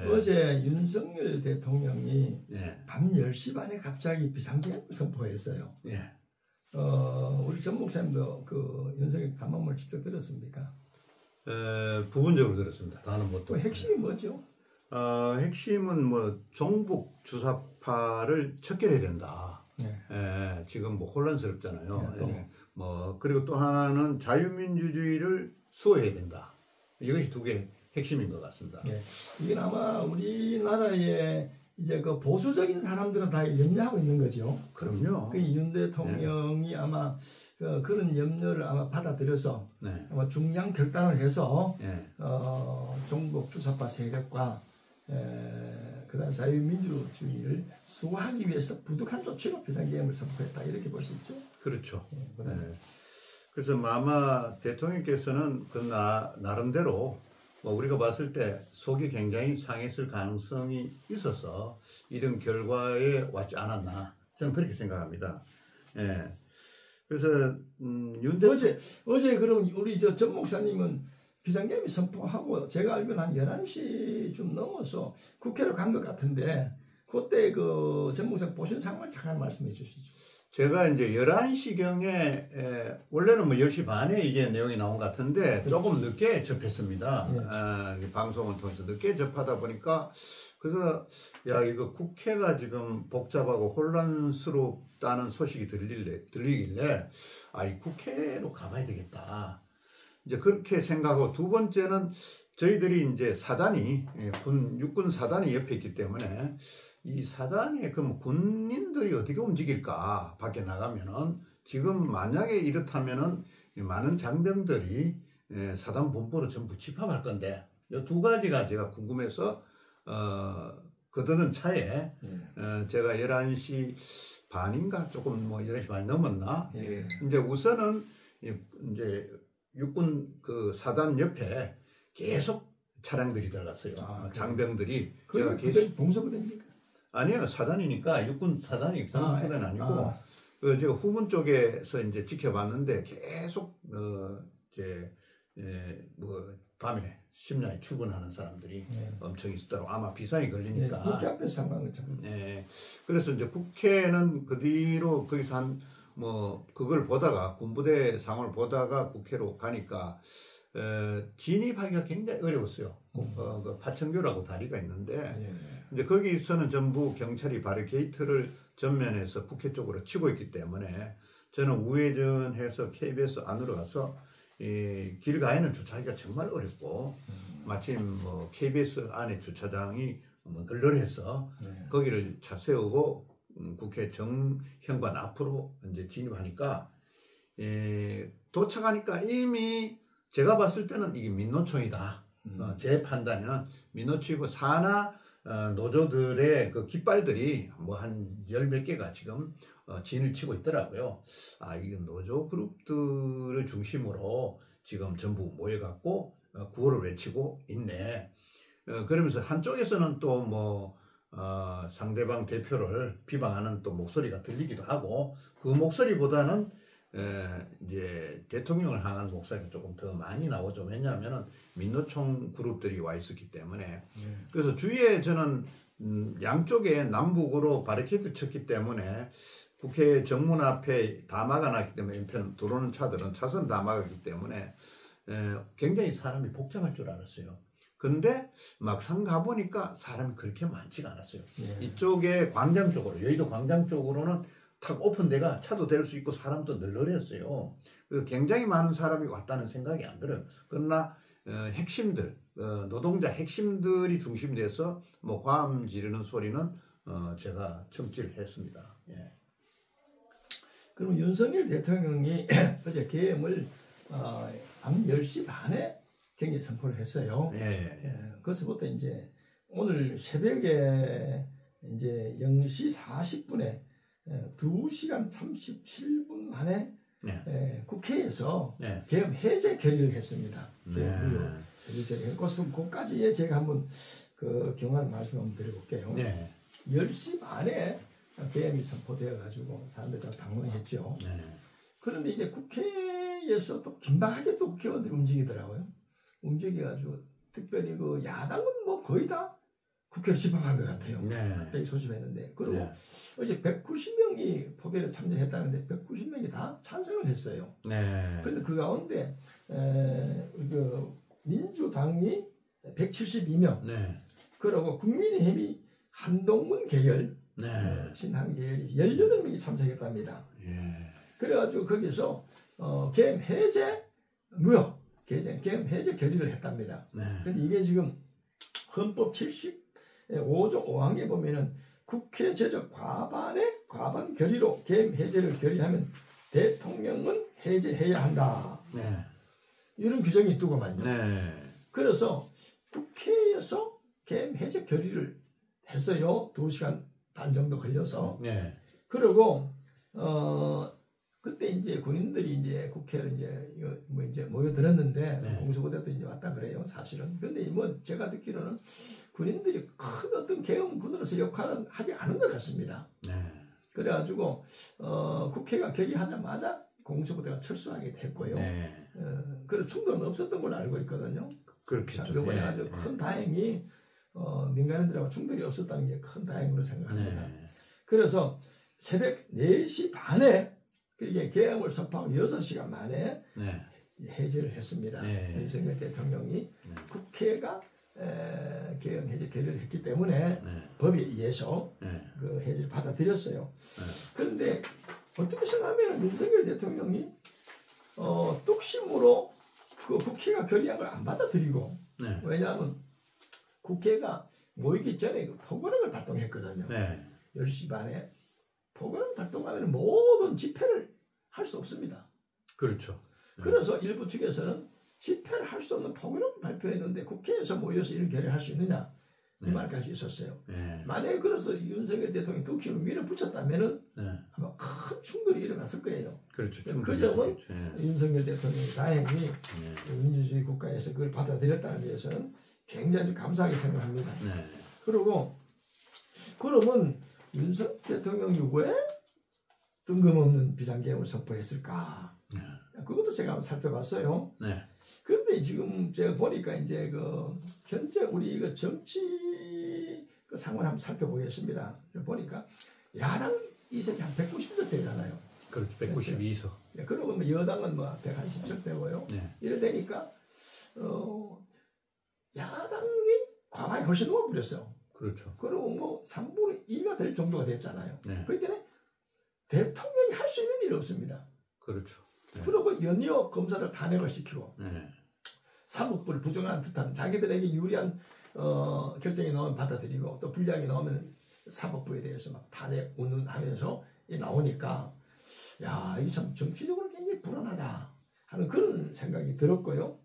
어제 윤석열 대통령이 예. 밤 10시 반에 갑자기 비상계엄을 선포했어요. 예. 우리 전 목사님도 그 윤석열 담화문을 직접 들었습니까? 부분적으로 들었습니다. 다는 뭐 또. 핵심이 뭐죠? 핵심은 뭐 종북 주사파를 척결해야 된다. 네. 지금 뭐 혼란스럽잖아요. 네, 또. 뭐 그리고 또 하나는 자유민주주의를 수호해야 된다. 이것이 두 개 핵심인 것 같습니다. 네. 이건 아마 우리나라의 이제 그 보수적인 사람들은 다 염려하고 있는 거죠. 그럼요. 그 윤 대통령이 네. 아마 그런 염려를 아마 받아들여서 네. 아마 중량 결단을 해서 네. 종북 주사파 세력과 그다음 자유민주주의를 수호하기 위해서 부득한 조치로 비상계엄을 선포했다 이렇게 볼 수 있죠. 그렇죠. 네. 그래서 아마 대통령께서는 그 나름대로 뭐 우리가 봤을 때 속이 굉장히 상했을 가능성이 있어서 이런 결과에 왔지 않았나 저는 그렇게 생각합니다. 예. 그래서 어제 그럼 우리 전 목사님은 비상계엄이 선포하고 제가 알기로는 한 11시 좀 넘어서 국회로 간 것 같은데 그때 그 전 목사님 보신 상황을 잠깐 말씀해 주시죠. 제가 이제 11시경에 원래는 뭐 10시 반에 이게 내용이 나온 것 같은데 그렇죠. 조금 늦게 접했습니다. 네. 방송을 통해서 늦게 접하다 보니까 그래서 야 이거 국회가 지금 복잡하고 혼란스럽다는 소식이 들리길래 이 국회로 가봐야 되겠다. 이제 그렇게 생각하고 두 번째는 저희들이 이제 사단이 육군 사단이 옆에 있기 때문에 이 사단에 그럼 군인들이 어떻게 움직일까 밖에 나가면은 지금 만약에 이렇다면은 많은 장병들이 사단 본부로 전부 집합할 건데 이 두 가지가 제가 궁금해서 그들은 차에 제가 11시 반인가 조금 뭐 11시 반 넘었나 이제 우선은 이제 육군 그 사단 옆에 계속 차량들이 들어갔어요. 장병들이 제가 계속 봉사부대입니까? 아니요, 사단이니까 육군 사단이 봉사부대는 아니고 제가 후문 쪽에서 이제 지켜봤는데 계속 뭐 밤에 심야에 출근하는 사람들이 엄청 있었더라고. 아마 비상이 걸리니까. 국회 앞에 상황을 참. 그래서 이제 국회는 그 뒤로 거기서 뭐 그걸 보다가 군부대 상황을 보다가 국회로 가니까 진입하기가 굉장히 어려웠어요. 그 파천교라고 다리가 있는데 이제 거기서는 전부 경찰이 바리케이트를 전면에서 국회 쪽으로 치고 있기 때문에 저는 우회전해서 KBS 안으로 가서 길 가에는 주차하기가 정말 어렵고 마침 뭐 KBS 안에 주차장이 뭐 널널해서 거기를 차 세우고 국회 정현관 앞으로 이제 진입하니까 도착하니까 이미 제가 봤을 때는 이게 민노총이다. 제 판단에는 민노총이고 산하 노조들의 그 깃발들이 뭐 한 열 몇 개가 지금 진을 치고 있더라고요. 이건 노조 그룹들을 중심으로 지금 전부 모여갖고 구호를 외치고 있네. 그러면서 한쪽에서는 또 뭐 상대방 대표를 비방하는 또 목소리가 들리기도 하고 그 목소리보다는 이제 대통령을 향한 목소리가 조금 더 많이 나오죠. 왜냐하면은 민노총 그룹들이 와 있었기 때문에. 그래서 주위에 저는 양쪽에 남북으로 바리케이드 쳤기 때문에 국회 정문 앞에 다 막아놨기 때문에 왼편 들어오는 차들은 차선 다 막았기 때문에 굉장히 사람이 복잡할 줄 알았어요. 근데 막상 가보니까 사람이 그렇게 많지가 않았어요. 이쪽에 광장 쪽으로, 여의도 광장 쪽으로는 탁 오픈돼가 차도 댈 수 있고 사람도 널널했어요. 굉장히 많은 사람이 왔다는 생각이 안 들어요. 그러나 핵심들, 노동자 핵심들이 중심이 돼서 뭐 과음 지르는 소리는 제가 청취했습니다. 그럼 윤석열 대통령이 어제 계엄을 밤 10시 반에 경계 선포를 했어요. 그것부터 이제 오늘 새벽에 이제 0시 40분에 2시간 37분 만에 국회에서 계엄 해제 결의를 했습니다. 그까지에 제가 한번 그 경황 말씀 한번 드려볼게요. 10시 반에 계엄이 선포되어 가지고 사람들이 다 당황했죠. 그런데 이제 국회에서 또 긴박하게 또 국회의원들이 움직이더라고요. 움직여가지고 특별히 그 야당은 뭐 거의 다 국회를 집합한 것 같아요. 네. 갑자기 소집했는데. 그리고 네. 어제 190명이 포개를 참여했다는데 190명이 다 찬성을 했어요. 네. 그런데 그 가운데 그 민주당이 172명, 네. 그리고 국민의힘이 한동훈 계열, 네. 친한 계열이 18명이 참석했답니다. 예. 그래가지고 거기서 계엄 해제 무효, 계엄 해제 결의를 했답니다. 네. 근데 이게 지금 헌법 75조 5항에 보면은 국회 제적 과반 결의로 계엄 해제를 결의하면 대통령은 해제해야 한다. 네. 이런 규정이 있더구만요. 네. 그래서 국회에서 계엄 해제 결의를 했어요. 2시간 반 정도 걸려서. 네. 그리고 그때 이제 군인들이 이제 국회를 이제 모여들었는데 네. 공수부대도 이제 왔다 그래요, 사실은. 그런데 뭐 제가 듣기로는 군인들이 큰 어떤 계엄군으로서 역할은 하지 않은 것 같습니다. 네. 그래가지고 국회가 결의하자마자 공수부대가 철수하게 됐고요. 네. 그런 충돌은 없었던 걸로 알고 있거든요. 그렇겠죠. 이번에 네. 아주 큰 다행이 민간인들하고 충돌이 없었다는 게 큰 다행으로 생각합니다. 네. 그래서 새벽 4시 반에 이게 계엄을 선포하고 6시간 만에 네. 해제를 했습니다. 네. 윤석열 대통령이 네. 국회가 계엄 해제 결의를 했기 때문에 네. 법에 의해서 네. 그 해제를 받아들였어요. 네. 그런데 어떻게 생각하면 윤석열 대통령이 뚝심으로 그 국회가 결의한 걸 안 받아들이고, 네. 왜냐하면 국회가 모이기 전에 그 포고령을 발동했거든요. 네. 10시 반에 포고령 발동하면 모든 집회를 할 수 없습니다. 그렇죠. 네. 그래서 일부 측에서는 집회를 할 수 없는 포고령을 발표했는데 국회에서 모여서 이런 결의를 할 수 있느냐, 이 네. 말까지 있었어요. 네. 만약에 그래서 윤석열 대통령이 뚝심을 밀어붙였다면은 네. 아마 큰 충돌이 일어났을 거예요. 그렇죠. 그 점은 네. 윤석열 대통령이 다행히 네. 민주주의 국가에서 그걸 받아들였다는 데에서는 굉장히 감사하게 생각합니다. 네. 그리고 그러면 윤석열 대통령이 왜 뜬금없는 비상계엄을 선포했을까? 네. 그것도 제가 한번 살펴봤어요. 네. 그런데 지금 제가 보니까 이제 그 현재 우리 이거 정치 그 상황을 한번 살펴보겠습니다. 보니까 야당 이석이 한 190석 되잖아요. 그렇죠. 192석. 네, 그러고 뭐 여당은 뭐 110석 되고요. 네. 이래 되니까 야당이 과반이 훨씬 넘어버렸어. 그렇죠. 그리고 뭐 3분의 2가 될 정도가 됐잖아요. 네. 그러니까 대통령이 할 수 있는 일이 없습니다. 그렇죠. 네. 그리고 연이어 검사들 탄핵을 시키고 네. 사법부를 부정한 듯한 자기들에게 유리한 결정이 나오면 받아들이고 또 불리하게 나오면 사법부에 대해서 막 탄핵 운운하면서 나오니까 야, 이게 참 정치적으로 굉장히 불안하다 하는 그런 생각이 들었고요.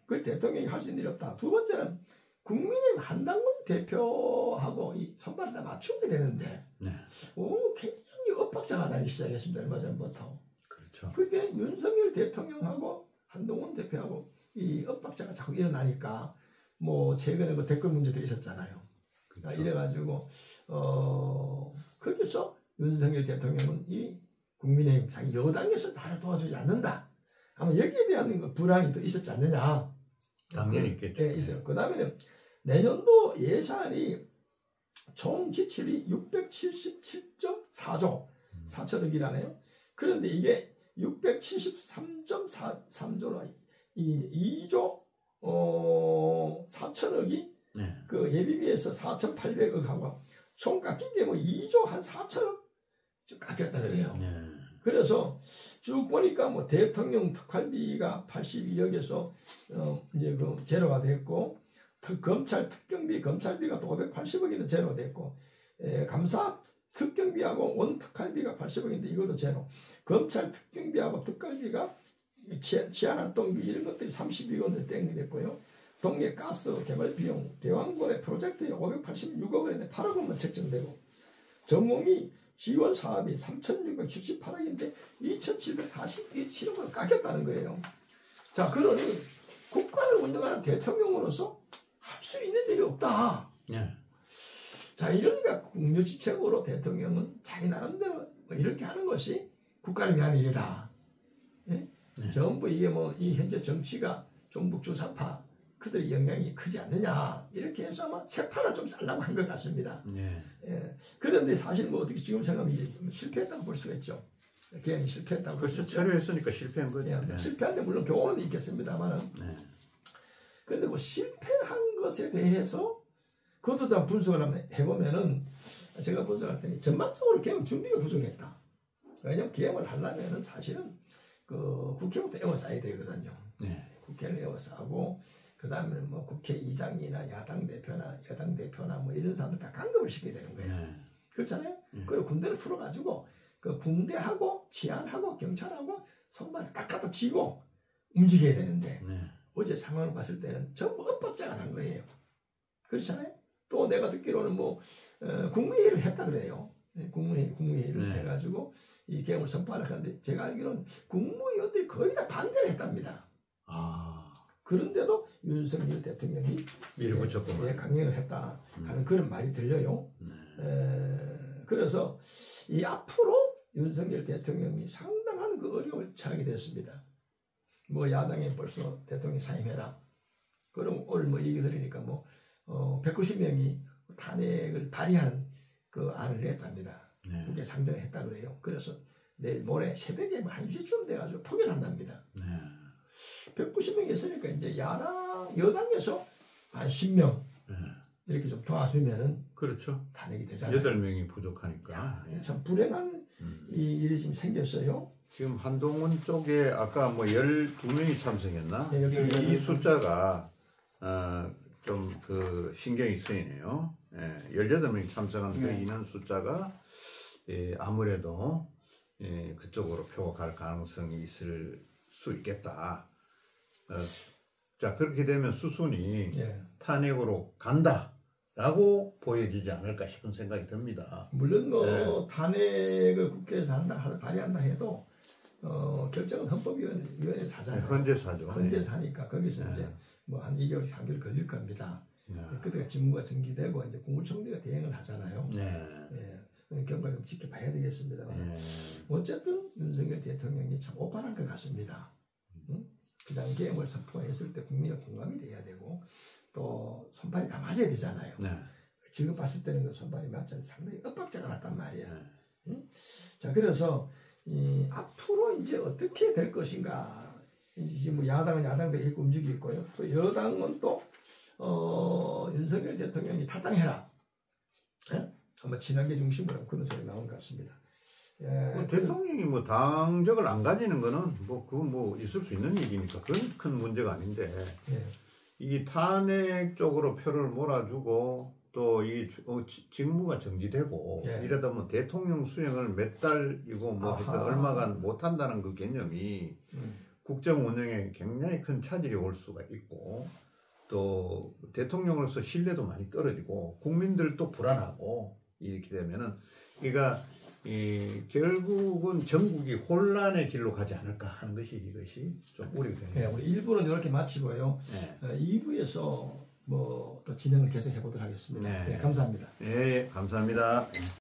그 대통령이 할 수 있는 일이 없다. 두 번째는 국민의힘 한당원 대표하고 이 손발을 다 맞추게 되는데 네. 굉장히 엇박자가 나기 시작했습니다. 얼마 전부터. 그렇죠. 그러니까 윤석열 대통령하고 한동훈 대표하고 이 엇박자가 자꾸 일어나니까 뭐 최근에 뭐 댓글 문제도 있었잖아요. 그렇죠. 이래가지고 거기서 윤석열 대통령은 이 국민의힘 자기 여당에서 나를 도와주지 않는다. 아마 여기에 대한 불안이 더 있었지 않느냐. 당연히 있겠죠. 네, 있어요. 그 다음에는 내년도 예산이 총 지출이 677.4조 4천억이라네요. 그런데 이게 673.3조로 이 2조 4천억이 네. 그 예비비에서 4,800억하고 총 깎인 게 뭐 2조 한 4천억 좀 깎였다 그래요. 네. 그래서 쭉 보니까 뭐 대통령 특활비가 82억에서 이제 그 제로가 됐고 검찰 특경비 검찰비가 또 580억인데 제로 됐고 감사 특경비하고 원 특활비가 80억인데 이것도 제로. 검찰 특경비하고 특활비가 치안활동비 이런 것들이 32억원에 땡이 됐고요. 동해 가스 개발 비용 대왕고래 프로젝트에 586억 원에 8억 원만 책정되고 전공이 지원 사업이 3,678억인데 2,747억 원을 깎였다는 거예요. 자, 그러니 국가를 운영하는 대통령으로서 할 수 있는 일이 없다. 네. 자, 이러니까 국유지책으로 대통령은 자기 나름대로 뭐 이렇게 하는 것이 국가를 위한 일이다. 예? 네. 전부 이게 뭐 이 현재 정치가 종북 주사파 그들의 영향이 크지 않느냐 이렇게 해서 아마 세파를 좀 쌀라고 한 것 같습니다. 네. 예. 그런데 사실 뭐 어떻게 지금 생각하면 이제 실패했다고 볼 수가 있죠. 개헌이 실패했다고. 그렇죠. 철회했으니까 실패한 거죠. 예. 네. 실패한데 물론 교훈은 있겠습니다만은. 네. 그런데 그 실패한 것에 대해서 그것도 좀 분석을 한번 해보면은 제가 분석할 때는 전반적으로 개헌 준비가 부족했다. 왜냐하면 개헌을 하려면은 사실은 그 국회부터 에워싸야 되거든요. 네. 국회를 에워싸고 그 다음에 뭐 국회의장이나 야당 대표나 여당 대표나 뭐 이런 사람들 다 간섭을 시켜야 되는 거예요. 네. 그렇잖아요. 그리고 군대를 풀어가지고 그 군대하고 치안하고 경찰하고 손발을 딱 갖다 쥐고 움직여야 되는데 네. 어제 상황을 봤을 때는 전부 엇박자가 난 거예요. 그렇잖아요. 또 내가 듣기로는 뭐 국무회의를 했다 그래요. 국무회의를 네. 해가지고 이 개헌을 선포하려 하는데 제가 알기로는 국무위원들이 거의 다 반대를 했답니다. 아. 그런데도 윤석열 대통령이 밀어붙였구만. 예, 강행을 했다 하는 그런 말이 들려요. 네. 그래서 이 앞으로 윤석열 대통령이 상당한 그 어려움을 처하게 됐습니다. 뭐 야당에 벌써 대통령 사임해라. 그럼 오늘 뭐 얘기 들으니까 뭐 190명이 탄핵을 발의하는 그 안을 냈답니다. 네. 그게 상정을 했다 그래요. 그래서 내일 모레 새벽에 1시쯤 돼가지고 표결한답니다. 네. 190명이 있으니까 이제 여당에서 한 10명 네. 이렇게 좀 도와주면은 그렇죠. 탄핵이 되잖아요. 8명이 부족하니까. 야, 참 불행한 이 일이 지금 생겼어요. 지금 한동훈 쪽에 아까 뭐 12명이 참석했나? 네, 이 숫자가 좀 그 신경이 쓰이네요. 18명이 참석한 그 인원 숫자가 아무래도 그쪽으로 표가 갈 가능성이 있을 수 있겠다. 자, 그렇게 되면 수순이 탄핵으로 간다라고 보여지지 않을까 싶은 생각이 듭니다. 물론 뭐 탄핵을 국회에서 발의한다 해도 결정은 헌법위원회에서 하잖아요. 헌재사죠. 헌재에서 하니까 거기서 이제 뭐 한 2개월, 3개월 걸릴 겁니다. 그때가 직무가 정지되고 이제 국무총리가 대행을 하잖아요. 경과를 좀 지켜봐야 되겠습니다. 어쨌든 윤석열 대통령이 참 오판한 것 같습니다. 그냥 개헌을 선포했을 때 국민의 공감이 돼야 되고 또 손발이 다 맞아야 되잖아요. 지금 봤을 때는 그 손발이 맞지 않는 상당히 엇박자가 났단 말이야. 자, 그래서 앞으로 이제 어떻게 될 것인가. 이제 뭐 야당은 야당대로 이렇게 움직이고 있고요. 또 여당은 또 윤석열 대통령이 탈당해라. 아마 친한계 중심으로 그런 소리 나온 것 같습니다. 대통령이 뭐 당적을 안 가지는 거는 뭐 그건 뭐 있을 수 있는 얘기니까 그건 큰 문제가 아닌데 이 탄핵 쪽으로 표를 몰아주고 또 이 직무가 정지되고 이러다 보면 대통령 수행을 몇 달이고 뭐 얼마간 못 한다는 그 개념이 국정 운영에 굉장히 큰 차질이 올 수가 있고 또 대통령으로서 신뢰도 많이 떨어지고 국민들도 불안하고 이렇게 되면은 그러니까 결국은 전국이 혼란의 길로 가지 않을까 하는 것이 이것이 좀 우려됩니다. 우리 1부는 이렇게 마치고요. 2부에서 뭐 또 진행을 계속 해보도록 하겠습니다. 감사합니다. 감사합니다.